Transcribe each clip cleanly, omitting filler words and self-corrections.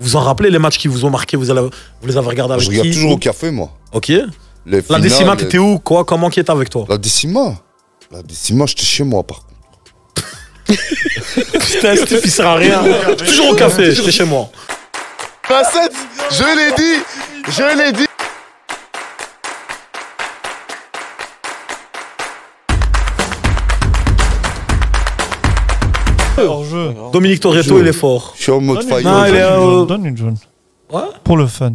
Vous en rappelez les matchs qui vous ont marqué, vous les avez regardés avec Je qui? regarde toujours au café, moi. Ok. Les La finales, Décima, t'étais où? Quoi? Comment qui était avec toi? La Décima, j'étais chez moi, par contre. Putain, ce type, il sert à rien. Toujours au café, j'étais chez moi. Facette, je l'ai dit. Hors-jeu. Dominique Toretto, il est fort. Je suis en mode faillot. Non, il est, Donne une jaune. Ouais. Pour le fun.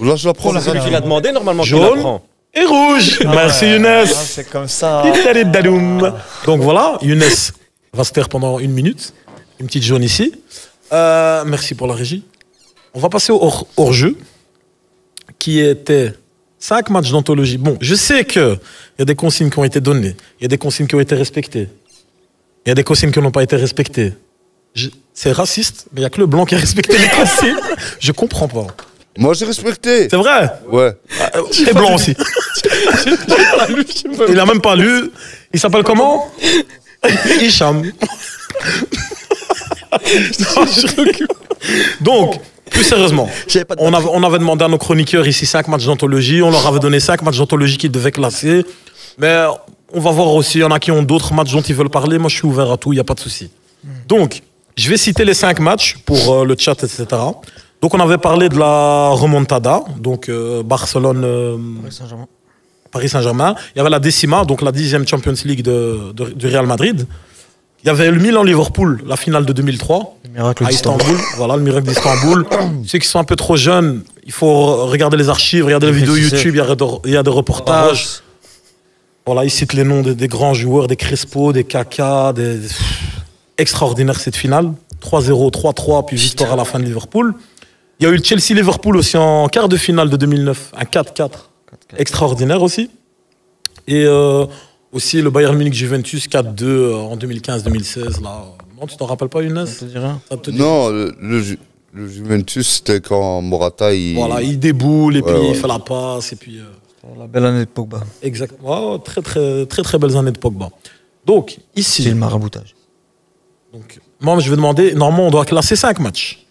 Là, je la prends. C'est celui qui l'a demandé, normalement, tu la Jaune prends. et rouge. Merci Ah, Younes. c'est comme ça. Donc voilà, Younes va se taire pendant 1 minute. Une petite jaune ici. Merci pour la régie. On va passer au hors-jeu, qui était 5 matchs d'anthologie. Bon, je sais qu'il y a des consignes qui ont été données. Il y a des consignes qui ont été respectées. Il y a des consignes qui n'ont pas été respectées. C'est raciste, mais il n'y a que le blanc qui a respecté les consignes. Je comprends pas. Moi, j'ai respecté. C'est vrai? Ouais. Et blanc aussi. Il a même pas lu. Il s'appelle comment? Hicham. Donc, plus sérieusement, on avait demandé à nos chroniqueurs ici 5 matchs d'anthologie. On leur avait donné 5 matchs d'anthologie qu'ils devaient classer. Mais on va voir aussi, il y en a qui ont d'autres matchs dont ils veulent parler. Moi, je suis ouvert à tout, il n'y a pas de souci. Donc, je vais citer les 5 matchs pour le chat, etc. Donc, on avait parlé de la remontada, donc Barcelone, Paris Saint-Germain. Il y avait la Décima, donc la 10e Champions League du Real Madrid. Il y avait le Milan-Liverpool, la finale de 2003, miracle à Istanbul. Voilà, le miracle d'Istanbul. Ceux qui sont un peu trop jeunes, il faut regarder les archives, regarder les vidéos YouTube, il y a des reportages. Voilà, ils citent les noms des grands joueurs, des Crespo, des Kaka, extraordinaire cette finale. 3-0, 3-3, puis victoire à la fin de Liverpool. Il y a eu le Chelsea-Liverpool aussi en quart de finale de 2009, un 4-4. Extraordinaire aussi. Et aussi le Bayern Munich-Juventus 4-2 en 2015-2016. Là. Non, tu t'en rappelles pas, Younes? Non, le Juventus, c'était quand Morata, Voilà, il déboule, et puis il fait la passe, et puis... La belle année de Pogba. Exactement. Très belles années de Pogba. Donc, ici... C'est le maraboutage. Donc, moi, je vais demander... Normalement, on doit classer 5 matchs.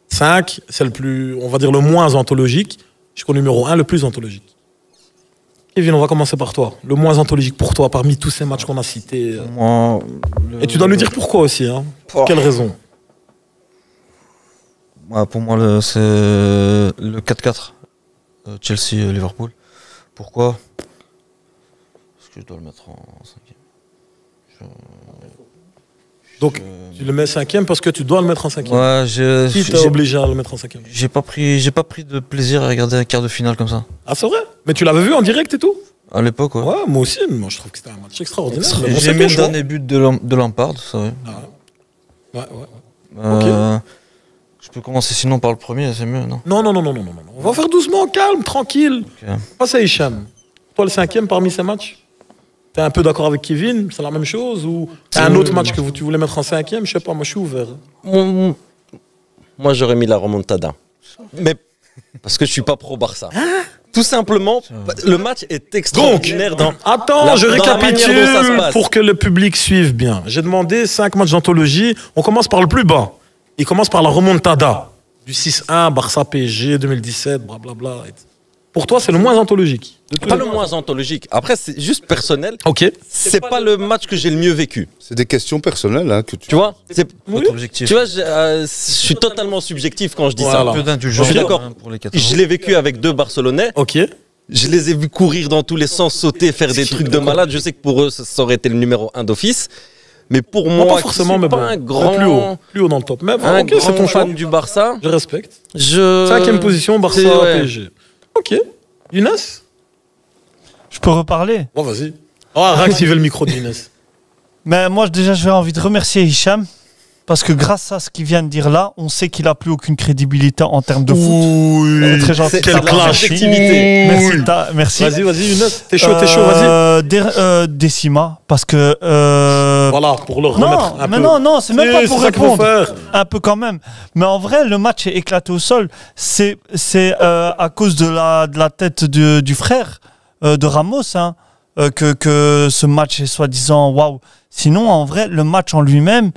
5, c'est le plus... On va dire le moins anthologique, jusqu'au numéro 1, le plus anthologique. Kevin, on va commencer par toi. Le moins anthologique pour toi, parmi tous ces matchs qu'on a cités. Moi, Et tu dois nous dire pourquoi aussi. Hein. Pour quelle raison? Pour moi, c'est le 4-4. Chelsea-Liverpool. Pourquoi? Parce que je dois le mettre en 5e. Donc, tu le mets 5e parce que tu dois le mettre en 5e. Ouais, Qui t'a obligé à le mettre en 5e? J'ai pas pris de plaisir à regarder un quart de finale comme ça. Ah, c'est vrai? Mais tu l'avais vu en direct et tout? À l'époque, ouais. Ouais, moi aussi. Moi, je trouve que c'était un match extraordinaire. J'ai aimé le dernier but de Lampard, ça, ouais. Ah, ouais. Je peux commencer sinon par le premier, c'est mieux, non? Non. On va faire doucement, calme, tranquille. Passe à Hicham. Toi, le 5e parmi ces matchs? T'es un peu d'accord avec Kevin? C'est la même chose? Ou t'as un autre match que tu voulais mettre en 5e? Je sais pas, moi, je suis ouvert. Moi, j'aurais mis la remontada. Mais parce que je suis pas pro-Barça. Tout simplement, le match est extraordinaire. Je récapitule pour que le public suive bien. J'ai demandé 5 matchs d'anthologie. On commence par le plus bas. Il commence par la remontada du 6-1, Barça PSG 2017, blablabla. Pour toi, c'est le moins anthologique. Pas le moins anthologique. Après, c'est juste personnel. Ok. C'est pas le match que j'ai le mieux vécu. C'est des questions personnelles hein, que tu vois. C'est votre objectif. Tu vois, je suis totalement subjectif quand je dis ça. Un peu d'indulgence. Je suis d'accord. Pour les Je l'ai vécu avec 2 Barcelonais. Ok. Je les ai vus courir dans tous les sens, sauter, faire des trucs de malade. Je sais que pour eux, ça aurait été le numéro 1 d'office. Mais pour moi, pas forcément, mais pas bon, un grand, plus haut dans le top. Mais un ok, c'est ton grand choix. fan du Barça. Je respecte. 5e position, Barça PSG. Ok. Younes? Je peux reparler? Bon, vas-y. Réactivez le micro de Younes. Mais moi, déjà, j'ai envie de remercier Hicham. Parce que grâce à ce qu'il vient de dire là, on sait qu'il n'a plus aucune crédibilité en termes de foot. Oui, très gentil. Quelle clash. Merci. Vas-y, Younes. T'es chaud, vas-y. Décima, parce que... Voilà, pour le remettre un peu. Non, c'est même pas pour répondre. Un peu quand même. Mais en vrai, le match est éclaté au sol. C'est à cause de la tête du frère de Ramos, hein, que ce match est soi-disant waouh. Sinon, en vrai, le match en lui-même...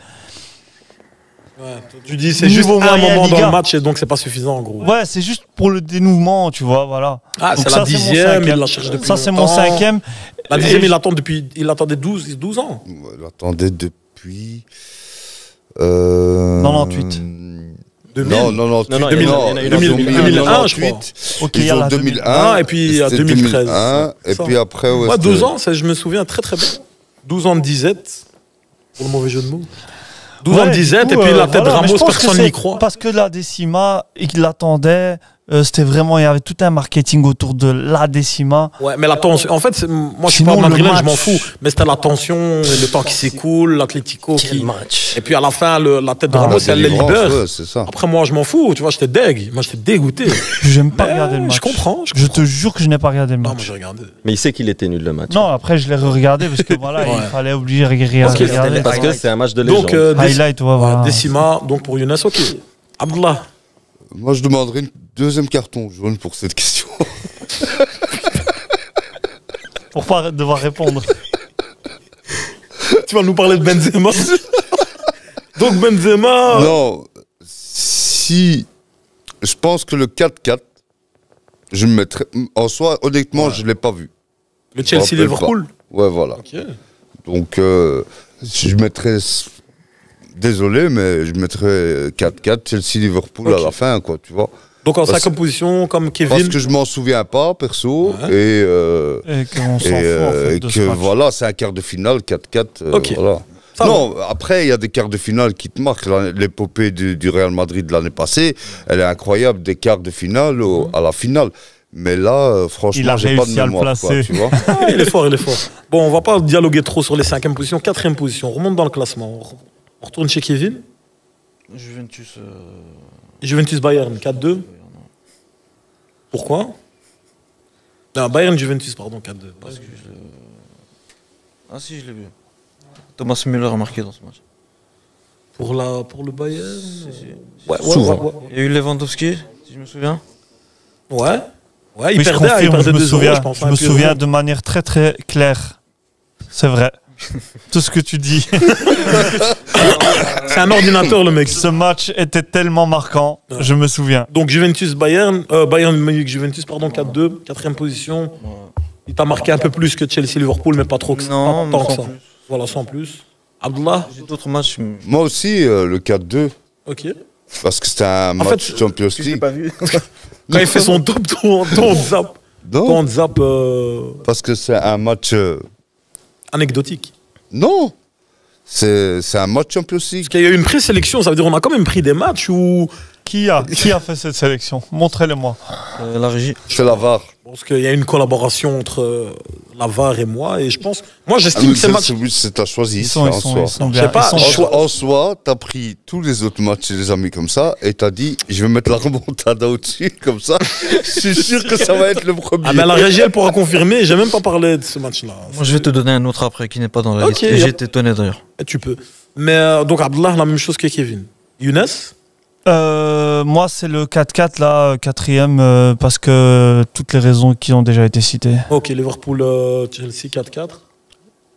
Tu dis c'est juste un moment dans le match et donc c'est pas suffisant en gros. Ouais, c'est juste pour le dénouement, tu vois, voilà. Ah, c'est la 10e, il la cherche depuis Ça, c'est mon 5e. La 10e, il attendait 12 ans. Il attendait depuis... 98. 2000. Non, 2001, je crois. Ok, ils ont 2001 et puis 2013. Et puis après, ouais, 12 ans, ça, je me souviens très très bien. 12 ans de disette, pour le mauvais jeu de mots. 12 ans de disette, et puis la tête de Ramos, personne n'y croit. Parce que la Décima, il l'attendait. C'était vraiment, il y avait tout un marketing autour de la Décima. Ouais, mais la tension, en fait, moi je suis pas madrilène, je m'en fous. Mais c'était la tension, le temps qui s'écoule, l'Atlético qui. Match. Et puis à la fin, la tête de Ramos, elle les libère. Ouais, c'est ça. Après, moi je m'en fous, tu vois, j'étais deg. Moi j'étais dégoûté. J'aime pas regarder le match. Je comprends. Je te jure que je n'ai pas regardé le match. Non, moi j'ai regardé. Mais il sait qu'il était nul le match. Non, après je l'ai regardé parce que voilà, il fallait obliger de regarder. Parce que c'est un match de légende. Donc, highlight, voilà. Décima, donc pour Younes, ok. Abdullah. Moi, je demanderais une deuxième carton jaune pour cette question. Pour pas devoir répondre. Tu vas nous parler de Benzema. Donc Benzema. Non, si je pense que le 4-4, je me mettrais. En soi, honnêtement, je ne l'ai pas vu. Le Chelsea-Liverpool. Ouais, voilà. Okay. Donc, je mettrais. Désolé, mais je mettrais 4-4, Chelsea-Liverpool à la fin, quoi, tu vois. Donc en 5e position, comme Kevin. Parce que je m'en souviens pas, perso. Ouais. Et qu'on s'en fout, en fait, et de que ce match. voilà, c'est un quart de finale, 4-4. Ok. Voilà. Ça Non, après, il y a des quarts de finale qui te marquent. L'épopée du Real Madrid de l'année passée, elle est incroyable, des quarts de finale à la finale. Mais là, franchement, j'ai pas de mémoire, quoi, tu vois. Il est fort, il est fort. Bon, on va pas dialoguer trop sur les 5e positions. 4e position, on remonte dans le classement. On retourne chez Kevin. Juventus Bayern, 4-2. Pourquoi? Non, Bayern Juventus, pardon, 4-2. Parce que Ah si, je l'ai vu. Thomas Müller a marqué dans ce match. Pour le Bayern Ouais, souvent. Il y a eu Lewandowski, si je me souviens. Ouais, il Oui, perdait 2-0, je pense. Je me souviens de manière très très claire. C'est vrai. Tout ce que tu dis. C'est un ordinateur, le mec. Ce match était tellement marquant, je me souviens. Donc Bayern Munich Juventus, pardon, 4-2, 4e position. Il t'a marqué un peu plus que Chelsea-Liverpool, mais pas trop que ça. Non, pas tant que sans ça. plus. Voilà, sans plus. Abdullah. J'ai d'autres matchs. Moi aussi, le 4-2. Ok. Parce que c'était un En match fait, Champions Je l'ai League. pas vu. Quand il fait son top, ton zap. Non, Ton zap parce que c'est un match. anecdotique. Non, c'est un match Champions League. Parce qu'il y a eu une présélection, ça veut dire qu'on a quand même pris des matchs où. Qui a fait cette sélection? Montrez-le-moi. La régie. C'est la VAR. Parce qu'il y a une collaboration entre la VAR et moi, et je pense. Moi, Ah, j'estime mais que ces matchs. c'est t'as choisi. Ils sont en soi. bien. Je sais pas, Ils sont En soi, t'as pris tous les autres matchs, tu les as mis comme ça, et t'as dit, je vais mettre la remontada au-dessus, comme ça. Je suis sûr que ça va être le premier. Ah ben la régie, elle pourra confirmer, j'ai même pas parlé de ce match-là. Moi, je vais te donner un autre après qui n'est pas dans la Ok, liste. Et j'ai été étonné d'ailleurs. Et tu peux. Mais donc, Abdullah, la même chose que Kevin. Younes. Moi, c'est le 4-4, là, 4e, parce que toutes les raisons qui ont déjà été citées. Ok, Liverpool, Chelsea 4-4.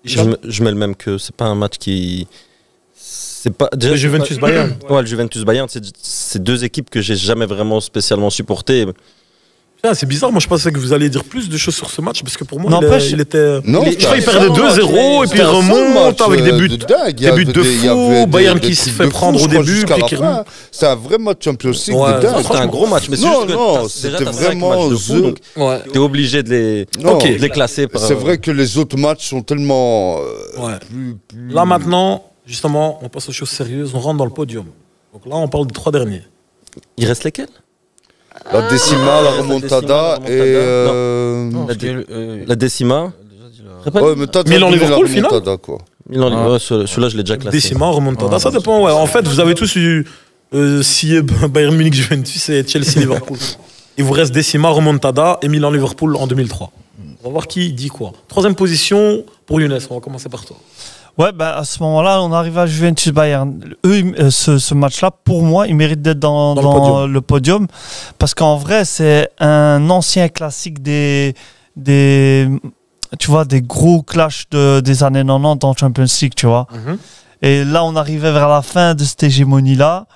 Je mets le même que c'est pas un match qui. C'est pas. Le Juventus Bayern. Ouais, le Juventus Bayern, c'est deux équipes que j'ai jamais vraiment spécialement supportées. Ah, c'est bizarre, moi je pensais que vous alliez dire plus de choses sur ce match parce que pour moi N'empêche- il était. Non, Je crois qu'il perdait 2-0 et puis il remonte avec des buts. Des buts de fou, Bayern qui se fait prendre au début, puis qui remonte. C'est un vrai match Champions League Ouais, de dingue. C'était un gros match, mais c'est Non, juste que non, déjà, c'était t'as cinq vraiment matchs de fou, the- donc Ouais. t'es obligé de les, Non. Ok. de les classer. Par, C'est vrai que les autres matchs sont tellement Ouais. plus. Là maintenant, justement, on passe aux choses sérieuses, on rentre dans le podium. Donc là, on parle des 3 derniers. Il reste lesquels? La Décima, la remontada Décima, et. Non, La parce que, La Décima. Ouais, mais toi, t'as Milan donné la Liverpool, final remontada, quoi. Ouais, celui-là, je l'ai déjà classé. Décima, remontada, ça dépend. Ouais. En fait, vous avez tous eu scié Bayern Munich, Juventus et Chelsea, Liverpool. Il vous reste Décima, remontada et Milan Liverpool en 2003. On va voir qui dit quoi. 3e position pour Younes, on va commencer par toi. Ouais, bah, à ce moment-là, on arrive à Juventus-Bayern. Eux, ce match-là, pour moi, il mérite d'être dans le podium. Parce qu'en vrai, c'est un ancien classique tu vois, des gros clashs des années 90 en Champions League, tu vois. Et là, on arrivait vers la fin de cette hégémonie-là.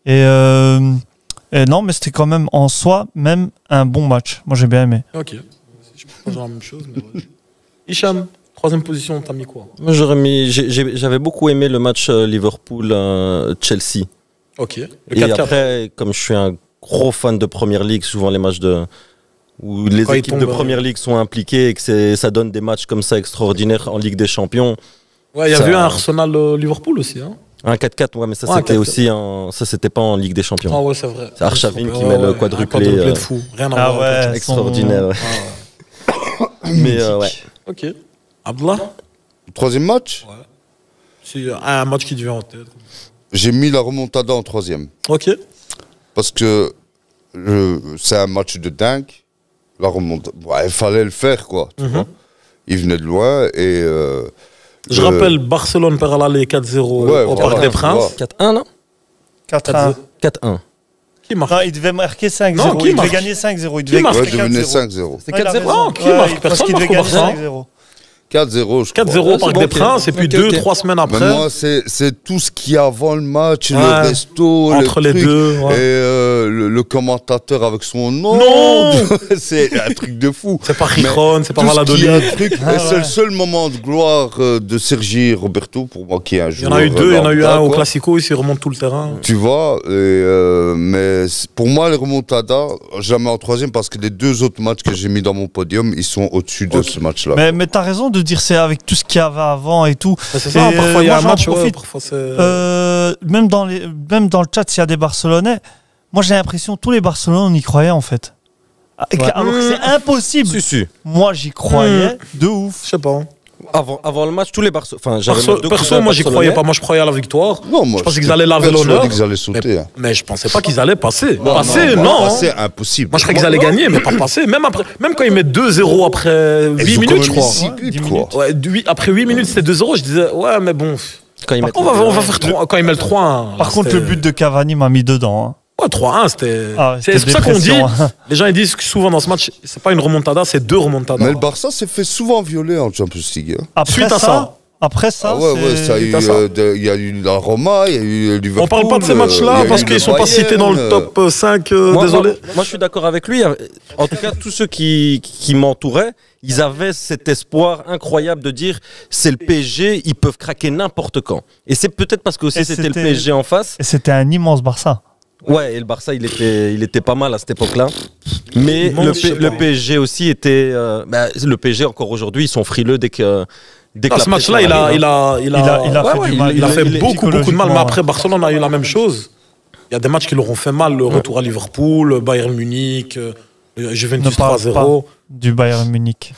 Et non, mais c'était quand même en soi même un bon match. Moi, j'ai bien aimé. Ok. Je pense la même chose. Mais ouais. Hicham, 3e position, t'as mis quoi? Moi, j'avais beaucoup aimé le match Liverpool-Chelsea. Ok. Le 4-4. Et après, comme je suis un gros fan de Première Ligue, souvent les matchs où les équipes de Première Ligue sont impliquées et que ça donne des matchs comme ça extraordinaires en Ligue des Champions. Ouais, il y a eu un Arsenal-Liverpool aussi. Hein. Un 4-4, ouais, mais ça c'était aussi ça c'était pas en Ligue des Champions. Ah ouais, c'est vrai. C'est Arshavin qui met le quadruplé. De fou. Rien à voir. Ouais, extraordinaire. Ouais. Mais ouais. Ok. Abdallah? 3e match? Ouais. C'est un match qui te vient en tête. J'ai mis la remontada en 3e. Ok. Parce que c'est un match de dingue. La remontada, il fallait le faire, quoi. Tu vois. Il venait de loin et... Je rappelle, Barcelone perd à l'aller 4-0 au Parc des Princes. 4-1, non? 4-1. 4-1. Qui marque? Non, il devait marquer 5-0. Non, Il devait gagner 5-0. Il devait devenait 5-0. C'est 4-0. Non, qui marque? Personne ne marque au Barça. 4-0, je crois. 4-0 au Parc des Princes, et puis 2-3 semaines après. Mais moi, c'est tout ce qu'il y a avant le match, le resto, entre les deux. Ouais. Et le commentateur avec son nom. Non. C'est un truc de fou. C'est pas Rijon, c'est pas Maladoni. Valladolid. C'est le seul moment de gloire de Sergi Roberto, pour moi, qui est un joueur. Il y en a eu deux, il y en a eu un au Classico, il remonte tout le terrain. Tu vois, mais pour moi, les remontadas, je la mets en 3e parce que les 2 autres matchs que j'ai mis dans mon podium, ils sont au-dessus de ce match-là. Mais t'as raison de dire c'est avec tout ce qu'il y avait avant et tout. C'est ça, parfois il y a un match, parfois même dans le chat, s'il y a des Barcelonais, moi j'ai l'impression que tous les Barcelonais, on y croyait en fait. Alors que c'est impossible. Moi j'y croyais de ouf. Je sais pas. Avant le match, tous les Barcelonais. Perso, moi j'y croyais pas. Moi je croyais à la victoire. Non, moi, je pensais qu'ils allaient laver l'honneur. qu'ils allaient sauter. Mais je pensais pas qu'ils allaient passer. Passer, impossible. Moi je croyais qu'ils allaient gagner, mais pas passer. Même quand ils mettent 2-0 après 8 minutes, je crois. 6 buts, quoi. Ouais, après 8 minutes, c'était 2-0. Je disais, ouais, mais bon. On va faire 3 quand ils mettent 3-1. Par contre, le but de Cavani m'a mis dedans. Ouais, 3-1, c'était. C'est pour ça qu'on dit. Les gens ils disent que souvent dans ce match, c'est pas une remontada, c'est 2 remontadas. Mais le Barça s'est fait souvent violer en Champions League. Suite à ça. Après ça, il y a eu la Roma, il y a eu Liverpool. On parle pas de ces matchs-là parce qu'ils sont pas cités dans le top 5. Désolé. Moi, je suis d'accord avec lui. En tout cas, tous ceux qui m'entouraient, ils avaient cet espoir incroyable de dire c'est le PSG, ils peuvent craquer n'importe quand. Et c'est peut-être parce que aussi c'était le PSG en face. Et c'était un immense Barça. Ouais, et le Barça, il était pas mal à cette époque-là. Mais le PSG aussi était. Le PSG encore aujourd'hui, ils sont frileux dès que. Ce match-là, il a fait beaucoup de mal. Mais après, Barcelone a eu la même chose. Il y a des matchs qui leur ont fait mal. Le retour à Liverpool, Bayern Munich, Juventus 3-0. Du Bayern Munich.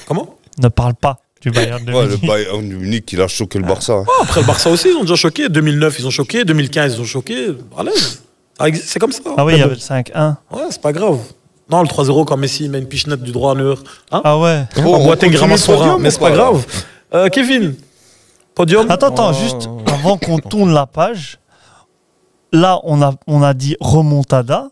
Comment? Ne parle pas du Bayern de Munich. Le Bayern de Munich, il a choqué le Barça. Après, le Barça aussi, ils ont déjà choqué. 2009, ils ont choqué. 2015, ils ont choqué. À l'aise. C'est comme ça. Ah oui, il y avait le 5-1. Ouais, c'est pas grave. Non, le 3-0 quand Messi met une pichenette du droit à mur. Ah ouais. Boateng ramasse son rein, mais c'est pas grave. Kevin, podium. Attends, juste avant qu'on tourne la page, là, on a dit remontada.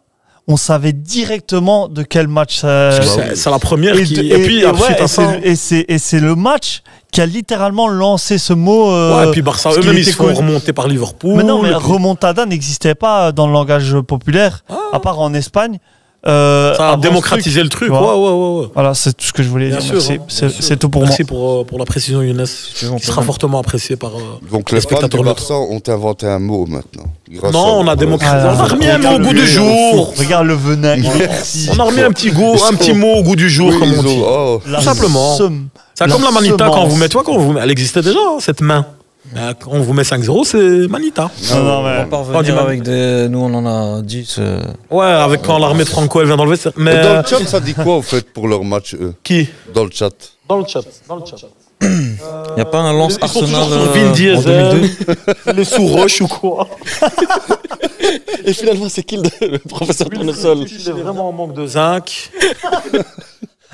On savait directement de quel match. C'est la première qui. Et puis, ensuite, c'est le match qui a littéralement lancé ce mot. Ouais, et puis Barça eux-mêmes, ils se font remonter par Liverpool. Mais non, mais remontada n'existait pas dans le langage populaire, à part en Espagne. Ça a démocratisé le truc. Ouais. Voilà, c'est tout ce que je voulais dire. C'est tout pour moi. Merci pour la précision, Younes, qui sera fortement apprécié par donc les fans du Barça ont inventé un mot maintenant. Non, on a démocratisé. On a remis un mot au goût du jour. Regarde le venin. On a remis un petit mot au goût du jour, comme on dit. Tout simplement. C'est comme la manita quand vous mettez. Elle existait déjà, cette main. Quand on vous met 5-0, c'est Manita. On va pas revenir avec des. Nous, on en a 10. Ouais, avec quand l'armée de Franco, elle vient d'enlever. Mais dans le chat, ça dit quoi, au fait, pour leur match, eux? Qui? Dans le chat. Il n'y a pas un lance Arsenal Vin Diesel, le sous-roche ou quoi? Et finalement, c'est qui le professeur Tournesol? Il est vraiment en manque de zinc.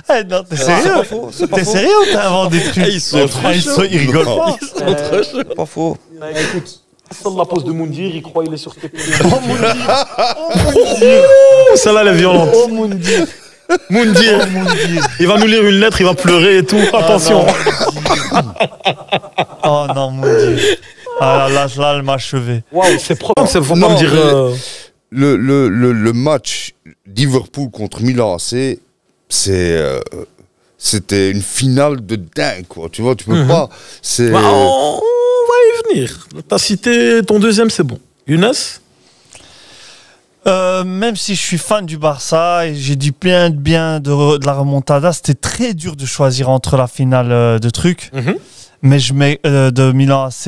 Non, t'es sérieux? T'es sérieux ou t'as inventé des trucs? Ils rigolent pas. Pas faux. Écoute, sur la pose de Moundir, il croit qu'il est sur tes pieds. Oh Moundir! Celle-là, elle est violente. Oh Moundir! Moundir. Il va nous lire une lettre, il va pleurer et tout. Attention. Oh non, Moundir. Ah là, elle m'a achevé. Waouh, c'est propre, faut pas me dire. Le match Liverpool contre Milan AC, c'était une finale de dingue, quoi. Tu vois, tu peux pas. On va y venir. T'as cité ton deuxième, c'est bon. Younes? Même si je suis fan du Barça et j'ai dit plein de bien de la remontada, c'était très dur de choisir entre la finale de trucs. Mais je mets de Milan AC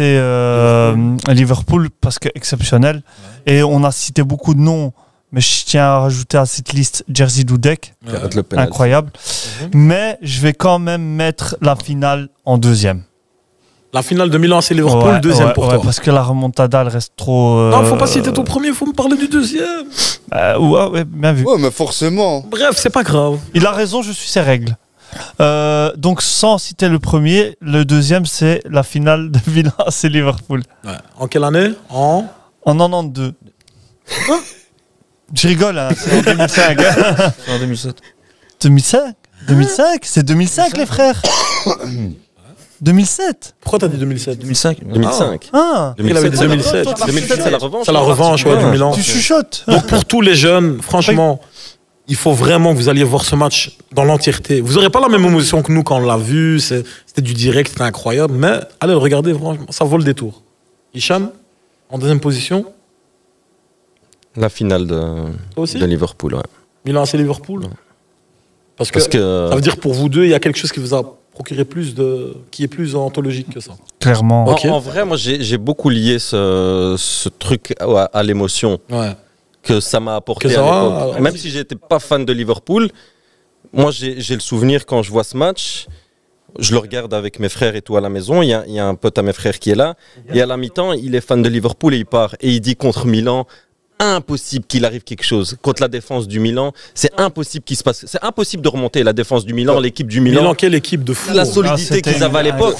Liverpool parce que exceptionnel. Ouais. Et on a cité beaucoup de noms, mais je tiens à rajouter à cette liste Jerzy Dudek, incroyable. Mais je vais quand même mettre la finale en deuxième. La finale de Milan AC Liverpool, deuxième pour toi. Parce que la remontada, elle reste trop. Non, faut pas citer ton premier, faut me parler du deuxième. Ouais, bien vu. Ouais, mais forcément. Bref, c'est pas grave. Il a raison, je suis ses règles. Donc sans citer le premier, le deuxième c'est la finale de Milan AC Liverpool. Ouais. En quelle année? En 92. Je rigole, hein, c'est en 2005. C'est en 2007. 2005 2005 C'est 2005 les frères. 2007. Pourquoi t'as dit 2007? 2005. 2005. Ah. 2007. Il avait dit 2007. 2007 c'est la revanche. C'est la revanche du Milan. Tu chuchotes. Donc pour tous les jeunes, franchement, il faut vraiment que vous alliez voir ce match dans l'entièreté. Vous n'aurez pas la même émotion que nous quand on l'a vu. C'était du direct, c'était incroyable. Mais allez le regarder, franchement, ça vaut le détour. Hicham, en deuxième position. La finale de Liverpool, ouais. Milan AC Liverpool. Ouais. Parce que ça veut dire pour vous deux, il y a quelque chose qui vous a procuré qui est plus anthologique que ça. Clairement. Okay. En vrai, moi j'ai beaucoup lié ce truc à l'émotion. Ouais. Que ça m'a apporté à l'époque. Même si j'étais pas fan de Liverpool, moi j'ai le souvenir quand je vois ce match, je le regarde avec mes frères et tout à la maison, il y a un pote à mes frères qui est là, et à la mi-temps, il est fan de Liverpool et il part, et il dit contre Milan, impossible qu'il arrive quelque chose. Contre la défense du Milan, c'est impossible qu'il se passe. C'est impossible de remonter la défense du Milan, l'équipe du Milan. Milan, quelle équipe de fou. La solidité qu'ils avaient à l'époque.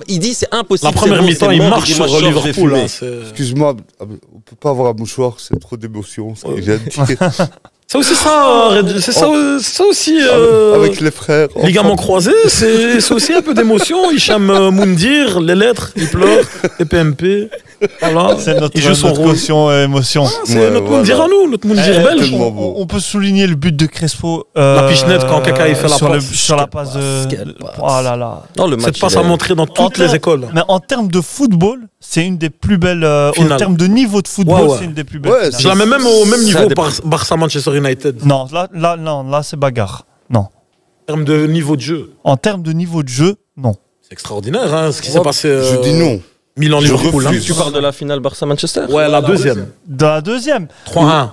Il dit c'est impossible. La première mi-temps, il marche sur Liverpool. Excuse-moi, on peut pas avoir un mouchoir, c'est trop d'émotion. C'est aussi ça, c'est ça aussi. Avec les frères. Ligaments croisés, c'est aussi un peu d'émotion. Hicham Moundir, les lettres, il pleure, les PMP. Voilà. C'est notre caution émotion. C'est notre Moundir à nous, notre Moundir belge. On peut souligner le but de Crespo. La pichenette quand Kaka il fait la passe. Sur la passe de. Oh là là. Cette passe à montrer dans toutes les écoles. Mais en termes de football, c'est une des plus belles. En termes de niveau de football, c'est une des plus belles. Je la mets même au même niveau Barça-Manchester United. Non, là c'est bagarre. Non. En termes de niveau de jeu. En termes de niveau de jeu, non. C'est extraordinaire, hein, ce qui s'est passé. Je dis non. Milan-Liverpool. Tu parles de la finale Barça-Manchester? Ouais, la deuxième. De la deuxième. 3-1.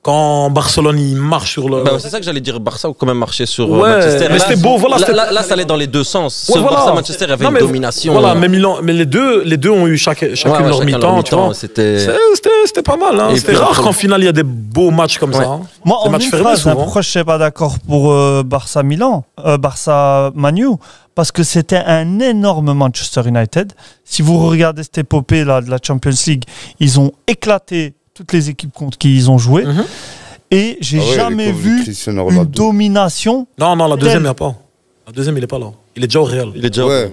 Quand Barcelone il marche sur le. C'est ça que j'allais dire. Barça a quand même marché sur Manchester. Mais c'était beau, voilà. Là, ça allait dans les deux sens. Sur Barça-Manchester, il y avait une domination. Voilà, mais les deux ont eu chacune leur mi-temps. C'était pas mal. Hein. C'était rare qu'en finale il y a des beaux matchs comme ça. Hein. Moi, en une phrase, pourquoi je ne suis pas d'accord pour Barça-Milan, Barça-Manu, parce que c'était un énorme Manchester United. Si vous regardez cette épopée là de la Champions League, ils ont éclaté toutes les équipes contre qui ils ont joué. Et j'ai jamais vu une domination. Non, la deuxième, il n'y a pas. La deuxième, il n'est pas là. Il est déjà au Real. Il est déjà ouais,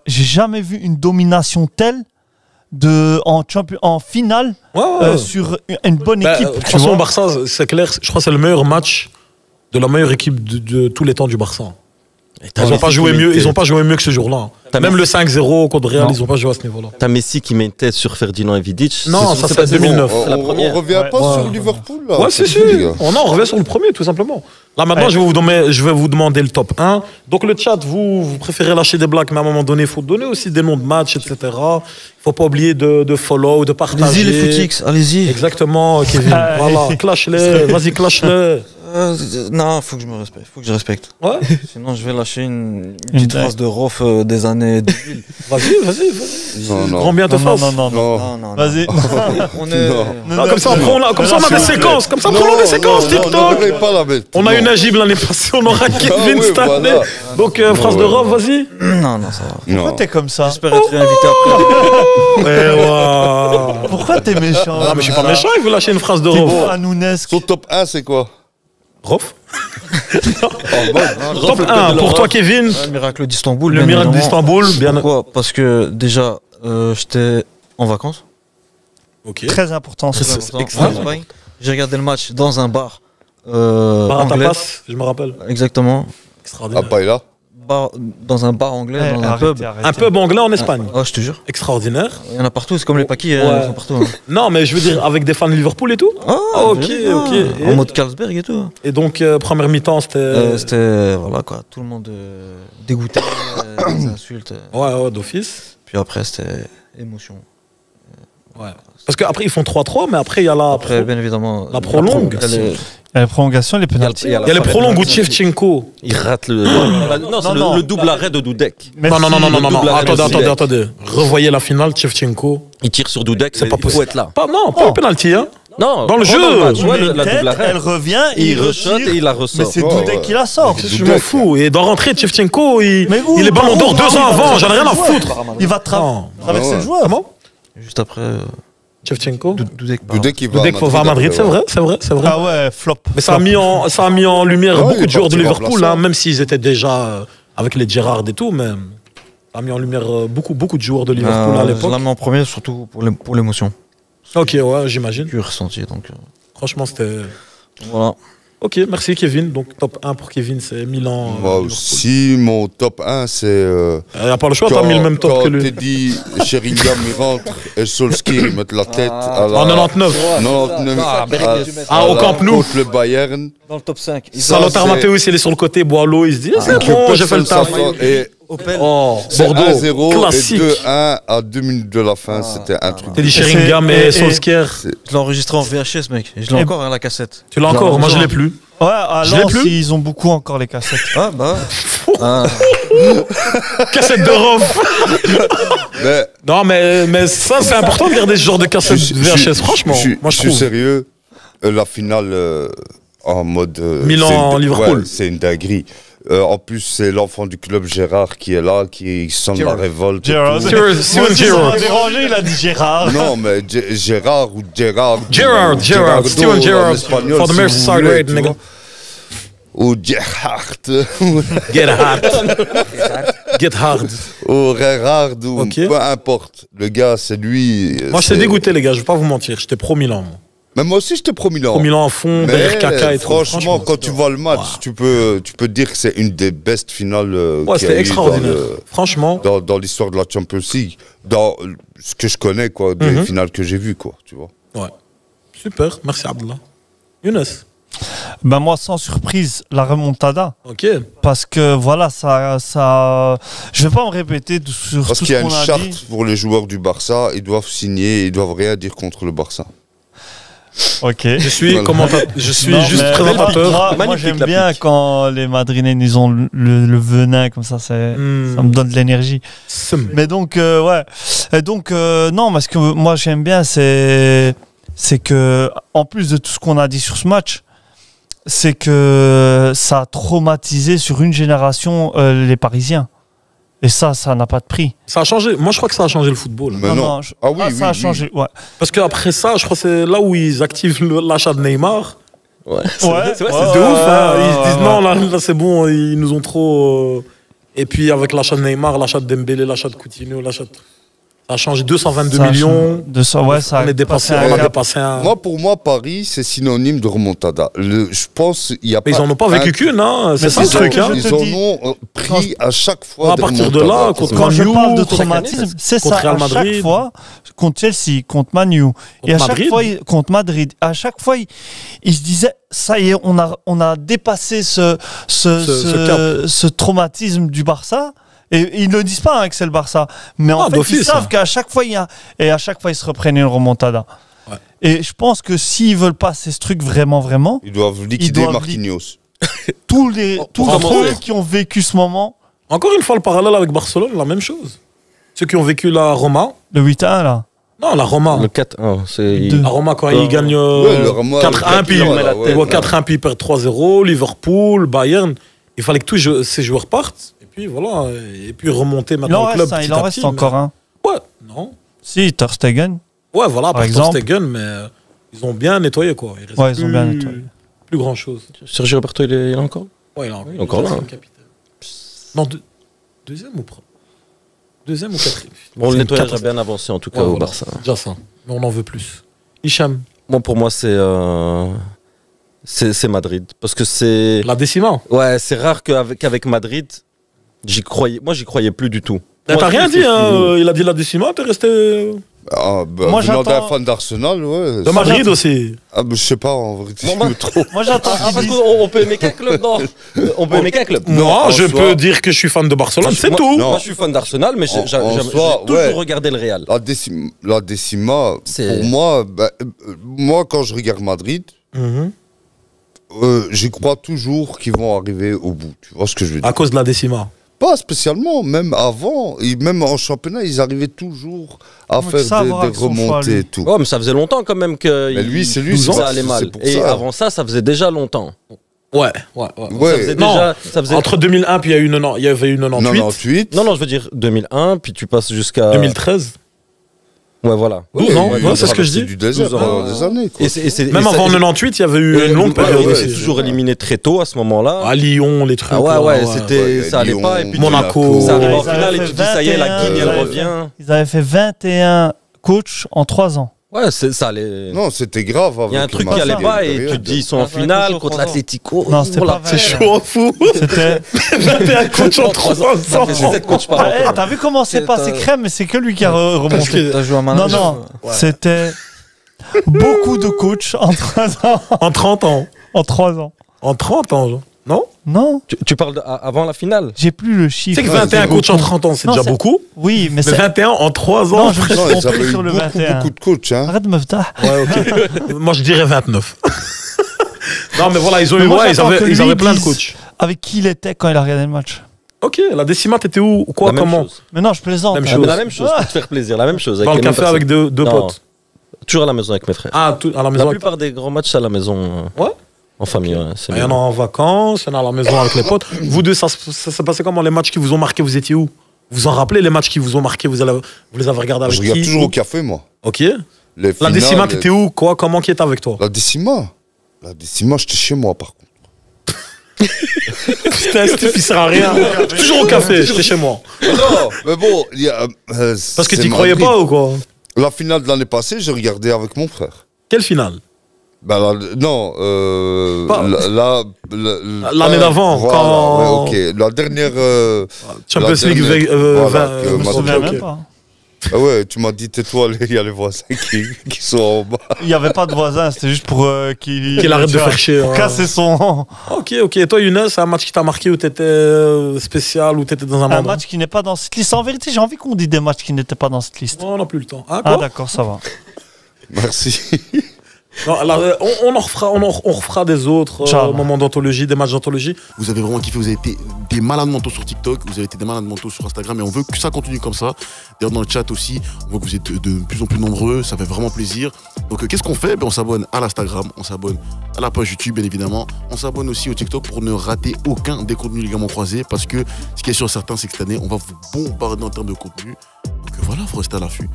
j'ai jamais vu une domination telle en finale sur une bonne équipe. De toute façon, Barça, c'est clair, je crois que c'est le meilleur match de la meilleure équipe de tous les temps du Barça. Ils n'ont pas joué mieux que ce jour-là. Même le 5-0 contre Real, ils n'ont pas joué à ce niveau-là. T'as Messi qui met une tête sur Ferdinand et Vidic. Non, ça c'est 2009. On revient pas sur Liverpool là. Ouais, c'est sûr. On revient sur le premier, tout simplement. Là maintenant, je vais vous demander le top 1. Donc le chat, vous préférez lâcher des blagues, mais à un moment donné, il faut donner aussi des noms de matchs, etc. Il ne faut pas oublier de follow, de partager. Allez-y les footix, allez-y. Exactement, Kevin. Voilà, clash-les. Vas-y, clash-les. Non, faut que je me respecte. Faut que je respecte. Ouais. Sinon, je vais lâcher une petite phrase de Rof des années 2000. Vas-y. Grand bien te fasse. Non. Vas-y. Comme ça, on a des séquences. Comme ça, prenons des séquences TikTok. On a eu Najib l'année passée, on aura Kevin cette année. Donc, phrase de Rof, vas-y. Non, ça va. Pourquoi t'es comme ça? J'espère être réinvité après. Pourquoi t'es méchant? Non, mais je suis pas méchant, il veut lâcher une phrase de Rof. Son top 1, c'est quoi? Rof Top 1 pour toi, Kevin. Le miracle d'Istanbul. Le miracle d'Istanbul. Pourquoi? Parce que déjà, J'étais en vacances. Ok. Très important. Très important. En Espagne. J'ai regardé le match dans un bar. Bar à anglais. tapas, je me rappelle. Exactement. Extraordinaire. Ah, pas là. Dans un bar anglais, dans un pub. Un pub anglais en Espagne. Oh, je te jure. Extraordinaire. Il y en a partout, c'est comme les paquis, Ouais. ils sont partout. Hein. Non, mais je veux dire, avec des fans de Liverpool et tout. Ah, ok, vraiment. ok. En mode Carlsberg et tout. Et donc, première mi-temps, c'était. C'était, voilà quoi, tout le monde dégoûté, des insultes. Ouais, d'office. Puis après, c'était émotion. Ouais. Parce qu'après, ils font 3-3, mais après, il y a la. Après, bien évidemment. La prolongue. La prolongation, les pénaltys. Il y a les prolongues où Shevchenko. Il rate le. Non, c'est le double arrêt de Dudek. Non. double arrêt Attendez. Revoyez la finale, Shevchenko. Il tire sur Dudek, C'est pas il faut possible. être là. Pas le penalty, hein. Non, Dans le jeu. la Tête, double arrêt. elle revient, Il rechote et il la Mais ressort. c'est Dudek qui la sort. Je m'en fous. Et dans rentrée, Shevchenko, il est ballon d'or 2 ans avant. J'en ai rien à foutre. Il va Non. traverser le joueur. Comment Juste après, Shevchenko. Dudek. Dudek qui Dudek va à Madrid, c'est vrai. Ah ouais, flop. Mais ça a mis en lumière Ouais, il beaucoup est de joueurs de parti Liverpool, remplaçant. même s'ils étaient déjà avec les Gerrard et tout, mais ça a mis en lumière beaucoup de joueurs de Liverpool à Je l'époque. la mets en premier, surtout pour l'émotion. Ok, ouais, j'imagine. Que j'ai ressenti, donc Franchement, c'était. voilà. Ok, merci Kevin. Donc, top 1 pour Kevin, c'est Milan. Moi Liverpool. aussi, mon top 1, c'est. Il n'y a pas le choix, t'as mis le même top que Quand lui. Teddy Sheringham il rentre et Solskjaer met la tête à la. En 99. 99 au Camp Nou. contre le Bayern. Dans le top 5. Lothar Matthäus, il est sur le côté, Boileau, il se dit, c'est Que bon, j'ai fait le personne taf. s'attend. Et Oh, c'est Bordeaux, 1-0 classique. et 2-1 à 2 minutes de la fin. C'était un truc. Teddy Sheringham et Solskjaer. Je l'ai enregistré en VHS, mec. Je l'ai Et- encore, hein, la cassette. Tu l'as encore, moi je l'ai plus. Ouais, à Je l'ai Lens, plus. ils ont beaucoup encore les cassettes. Ah, bah. Ah. Cassette de Rome. Mais Non, mais ça, c'est important de garder ce genre de cassette VHS, franchement. Moi, je suis trouve. sérieux. La finale en mode. Milan-Liverpool. Ouais, c'est une dinguerie. En plus, c'est l'enfant du club Gérard qui est là, qui sonne la révolte. et Gérard. tout. Steven Ça m'a Gerrard. dérangé, il a dit Gérard. Non, mais Gérard ou Gérard. Gerrard, Gerardo Steven en Gerrard. espagnol, For the si mercy vous side voulez, rate, tu nigga. vois. Ou Gerhard. Get hard. Get hard. Ou Gerhard, ou Ok. peu importe. Le gars, c'est lui. Moi, j'étais dégoûté, les gars, je vais pas vous mentir. J'étais pro Milan, moi. Mais moi aussi, j'étais pro Milan. Pro Milan à fond, derrière Kaka et tout. franchement, quand tu vois le match, tu peux dire que c'est une des best finales Ouais, qu'il y c'était a eu extraordinaire. Franchement. dans l'histoire de la Champions League. Dans ce que je connais, quoi, des Mhm. finales que j'ai vues, quoi, tu vois. Ouais. Super, merci Abdallah. Younes. Ben moi, sans surprise, la remontada. Ok. Parce que voilà, je vais pas me répéter sur Parce tout qu'il y ce a une qu'on a charte dit. pour les joueurs du Barça, ils doivent signer, ils doivent rien dire contre le Barça. Ok. Je suis Non, juste mais présentateur. Moi, Magnifique, j'aime la bien pique. quand les Madrilènes ils ont le venin comme ça, ça me donne de l'énergie. Mais donc ouais, et donc non, mais ce que moi j'aime bien c'est que en plus de tout ce qu'on a dit sur ce match, c'est que ça a traumatisé sur une génération les Parisiens. Et ça n'a pas de prix. Ça a changé. Moi, je crois que ça a changé le football. Mais non. Ah oui, ça a oui, changé. Ouais. Parce qu'après ça, je crois que c'est là où ils activent l'achat de Neymar. Ouais, Ouais, C'est de ouf, hein. Ils se disent non, là c'est bon, ils nous ont trop. Et puis avec l'achat de Neymar, l'achat de Dembélé, l'achat de Coutinho, ça a changé 222 Ça a millions. changé. Ouais, ça On a dépassé un. Moi, pour moi, Paris, c'est synonyme de remontada. Je pense qu'il y a pas. Mais ils en ont pas vécu qu'une, hein. C'est ça le c'est truc, ça hein. que Ils te dis. en ont pris à chaque fois. À des partir de remontadas. là, contre Quand je Manu, parle de contre traumatisme, c'est contre ça. Real À chaque Madrid. fois, contre Chelsea, contre Manu, et à chaque Madrid. fois, contre Madrid, à chaque fois, il se disait, ça y est, on a dépassé ce traumatisme du Barça. Et ils ne le disent pas hein, que c'est le Barça. Mais en fait, d'office, ils savent hein. qu'à chaque fois, et à chaque fois, ils se reprennent une remontada. Ouais. Et je pense que s'ils veulent passer ce truc vraiment, Ils doivent liquider doivent Marquinhos. tous vraiment, ceux qui ont vécu ce moment, Encore une fois, le parallèle avec Barcelone, la même chose. Ceux qui ont vécu la Roma. le 8-1, là. Non, la Roma. Le 4-1, c'est. Deux. La Roma, quand ils gagnent Ouais, le Roma, 4-1, puis ouais, ouais, ouais. 4-1, puis ils perdent 3-0. Liverpool, Bayern. Il fallait que tous ces joueurs partent. Et puis voilà. Et puis remonter Il maintenant en au club. reste, il en petit à reste petit, encore mais- un. Ouais, non. Si, Ter Stegen. Ouais, voilà, par exemple. Stegen, mais ils ont bien nettoyé, quoi. Il reste Ouais, ils ont bien nettoyé. Plus grand chose. Sergio Roberto, il est là encore Ouais, il est encore là, deuxième hein. capitaine. Non, deuxième ou premier Deuxième ou quatrième? Bon, le nettoyage a bien avancé en tout cas au Barça. Déjà ça, mais on en veut plus. Hicham? Bon, pour moi, c'est Madrid. Parce que c'est... La décima? Ouais, c'est rare qu'avec Madrid, j'y croyais plus du tout. T'as rien dit, hein, il a dit la décima, t'es resté... Ah, bah, moi, venant d'un fan d'Arsenal, ouais. De Madrid aussi. Ah, bah, je sais pas, en vérité, Bon, trop. Moi j'attends. parce qu'on peut aimer qu'un club, non. On peut aimer qu'un club. Moi, je peux dire que je suis fan de Barcelone, c'est tout. Moi, je suis fan d'Arsenal, mais j'ai toujours regardé le Real. La décima, pour moi, moi, quand je regarde Madrid, j'y crois toujours qu'ils vont arriver au bout. Tu vois ce que je veux dire? À cause de la décima. Pas spécialement, même avant, et même en championnat, ils arrivaient toujours à faire des remontées et tout. Ouais, mais ça faisait longtemps quand même que ça allait mal. Et avant ça faisait déjà longtemps. Ouais. Ça faisait... Entre 2001 puis il y avait eu 98. Non, je veux dire 2001, puis tu passes jusqu'à... 2013. Ouais, voilà. 12 ans, c'est ce que je dis. C'est du désert pendant des années. Quoi. Même avant 98, il y avait eu une longue période. C'est toujours éliminé très tôt à ce moment-là. À Lyon, les trucs. Ça allait pas. Et puis Monaco. Ça arrive en finale et tu dis, ça y est, la Guigne, elle revient. Ils avaient fait 21 coachs en 3 ans. Ouais, ça allait. Non, c'était grave. Il y a un truc qui allait pas et tu te dis, ils sont en finale contre l'Atlético. Non, c'était pas C'est chaud, fou. C'était 21 coachs en 3 ans. Ça fait 7 coachs par an. T'as vu comment c'est passé crème, mais c'est que lui qui a remonté. T'as joué à manager. Non, c'était beaucoup de coachs en 3 ans. En 30 ans. En 3 ans. En 30 ans, genre. Non? Non. Tu parles avant la finale? J'ai plus le chiffre. C'est que 21 coachs en 30 ans, c'est déjà beaucoup. Oui, mais c'est 21 en 3 ans. Non, je me suis trompé sur le 21. Beaucoup de coachs, hein. Arrête de me faire. Ouais, ok. Moi, je dirais 29. Non, mais voilà, ils avaient plein de coachs. Avec qui il était quand il a regardé le match? Ok, la décima, t'étais où? Quoi, comment? Mais non, je plaisante. La même chose, pour te faire plaisir, la même chose. Dans le café avec deux potes. Toujours à la maison avec mes frères. Ah, à la maison. La plupart des grands matchs à la maison. Ouais. En famille, ouais. Il y en a en vacances, il y en a à la maison avec les potes. Vous deux, ça s'est passé comment? Les matchs qui vous ont marqué, vous étiez où? Vous en rappelez les matchs qui vous ont marqué? Vous les avez regardés avec qui? Je regarde toujours au café, moi. Ok. La décima, t'étais où? Quoi? Comment qui était avec toi? La décima, j'étais chez moi, par contre. Putain, Steve, il sert à rien. Toujours au café, j'étais chez moi. Non, mais bon, parce que t'y croyais pas ou quoi? La finale de l'année passée, j'ai regardé avec mon frère. Quelle finale? L'année d'avant, voilà, quand... ok, la dernière... Champions League 20. Je me souviens même pas. Ah ouais, tu m'as dit, tais-toi, il y a les voisins qui sont en bas. Il n'y avait pas de voisins, c'était juste pour qu'il arrête de faire chier. Pour casser son... Ok. Et toi, Younes, c'est un match qui t'a marqué où t'étais spécial, où t'étais dans un match qui n'est pas dans cette liste. En vérité, j'ai envie qu'on dise des matchs qui n'étaient pas dans cette liste. Non, on n'a plus le temps. Ah d'accord, ça va. Merci. Non, alors, on refera des autres moments d'anthologie, des matchs d'anthologie. Vous avez vraiment kiffé, vous avez été des malades mentaux sur TikTok, vous avez été des malades mentaux sur Instagram et on veut que ça continue comme ça. D'ailleurs dans le chat aussi, on voit que vous êtes de plus en plus nombreux, ça fait vraiment plaisir. Donc qu'est-ce qu'on fait? On s'abonne à l'Instagram, on s'abonne à la page YouTube bien évidemment, on s'abonne aussi au TikTok pour ne rater aucun des contenus ligaments croisés parce que ce qui est sûr et certain c'est que cette année on va vous bombarder en termes de contenu. Donc voilà, faut rester à l'affût.